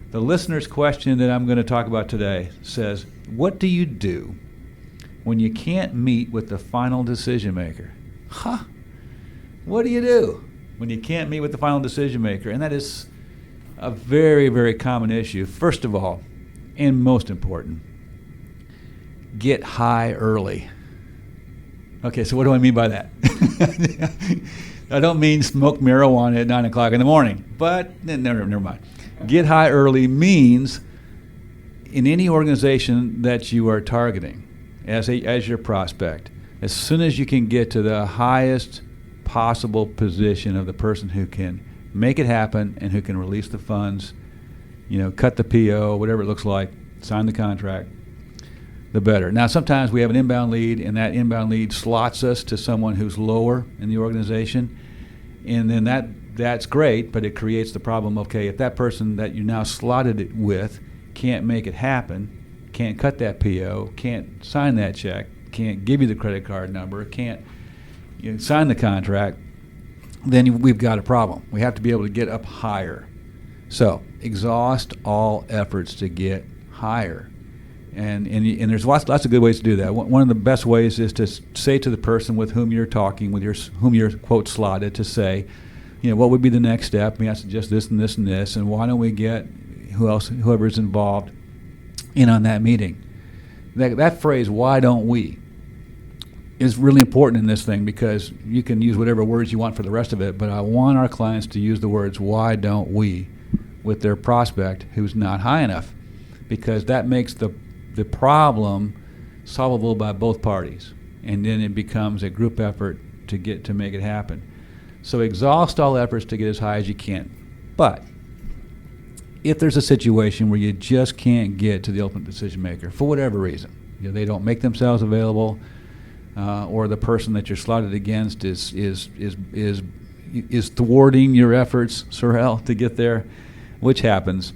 The listener's question that I'm going to talk about today says, what do you do when you can't meet with the final decision maker? What do you do when you can't meet with the final decision maker? And that is a very, very common issue. First of all, and most important, get high early. Okay, so what do I mean by that? I don't mean smoke marijuana at 9 o'clock in the morning, but never mind. Get high early means in any organization that you are targeting as your prospect, as soon as you can get to the highest possible position of the person who can make it happen and who can release the funds, cut the PO, whatever it looks like, sign the contract, the better. Now, sometimes we have an inbound lead, and that inbound lead slots us to someone who's lower in the organization, and then that's great, but it creates the problem, okay, if that person that you now slotted it with can't make it happen, can't cut that PO, can't sign that check, can't give you the credit card number, can't sign the contract, then we've got a problem. We have to be able to get up higher. So exhaust all efforts to get higher. And there's lots of good ways to do that. One of the best ways is to say to the person with whom you're talking, whom you're, quote, slotted, to say, what would be the next step? I suggest this and this and this, and why don't we get whoever's involved in on that meeting? That phrase, why don't we, is really important in this thing, because you can use whatever words you want for the rest of it, but I want our clients to use the words, why don't we, with their prospect who's not high enough, because that makes the problem solvable by both parties, and then it becomes a group effort to make it happen. So exhaust all efforts to get as high as you can. But if there's a situation where you just can't get to the ultimate decision maker for whatever reason, they don't make themselves available, or the person that you're slotted against is thwarting your efforts, Sorrel, to get there, which happens,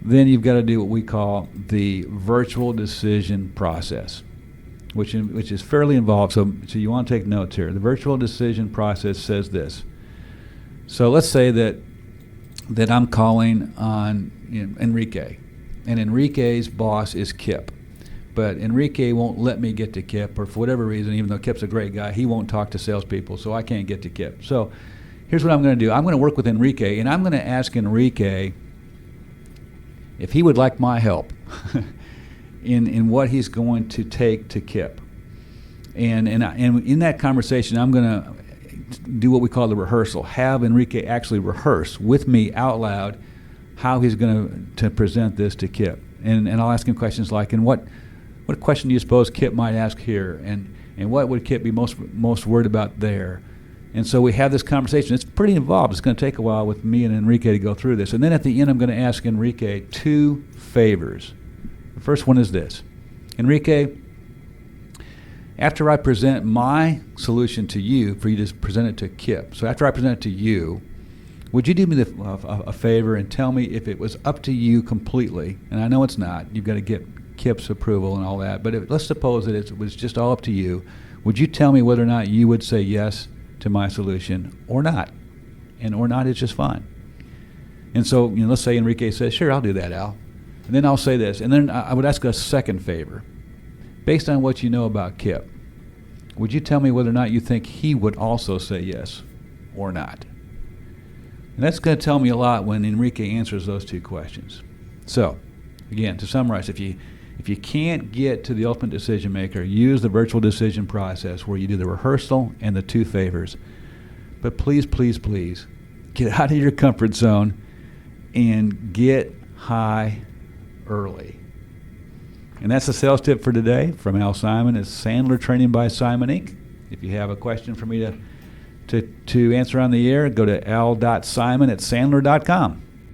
then you've got to do what we call the virtual decision process, which is fairly involved. So you want to take notes here. The virtual decision process says this. So let's say that I'm calling on Enrique, and Enrique's boss is Kip. But Enrique won't let me get to Kip, or for whatever reason, even though Kip's a great guy, he won't talk to salespeople, so I can't get to Kip. So here's what I'm going to do. I'm going to work with Enrique, and I'm going to ask Enrique if he would like my help in what he's going to take to Kip. And in that conversation, I'm going to do what we call the rehearsal, have Enrique actually rehearse with me out loud how he's going to present this to Kip. And I'll ask him questions like, and what question do you suppose Kip might ask here? And what would Kip be most worried about there? And so we have this conversation. It's pretty involved. It's going to take a while with me and Enrique to go through this. And then at the end, I'm going to ask Enrique 2 favors. The first one is this. Enrique, after I present my solution to you, for you to present it to Kip, so after I present it to you, would you do me a favor and tell me if it was up to you completely, and I know it's not, you've got to get Kip's approval and all that, but let's suppose that it was just all up to you, would you tell me whether or not you would say yes to my solution or not? And or not is just fine. And so, let's say Enrique says, sure, I'll do that, Al. And then I'll say this, and then I would ask a second favor. Based on what you know about Kip, would you tell me whether or not you think he would also say yes or not? And that's going to tell me a lot when Enrique answers those 2 questions. So, again, to summarize, if you can't get to the ultimate decision maker, use the virtual decision process where you do the rehearsal and the 2 favors. But please, please, please, get out of your comfort zone and get high early. And that's the sales tip for today from Al Simon. It's Sandler Training by Simon Inc. If you have a question for me to answer on the air, go to al.simon@sandler.com.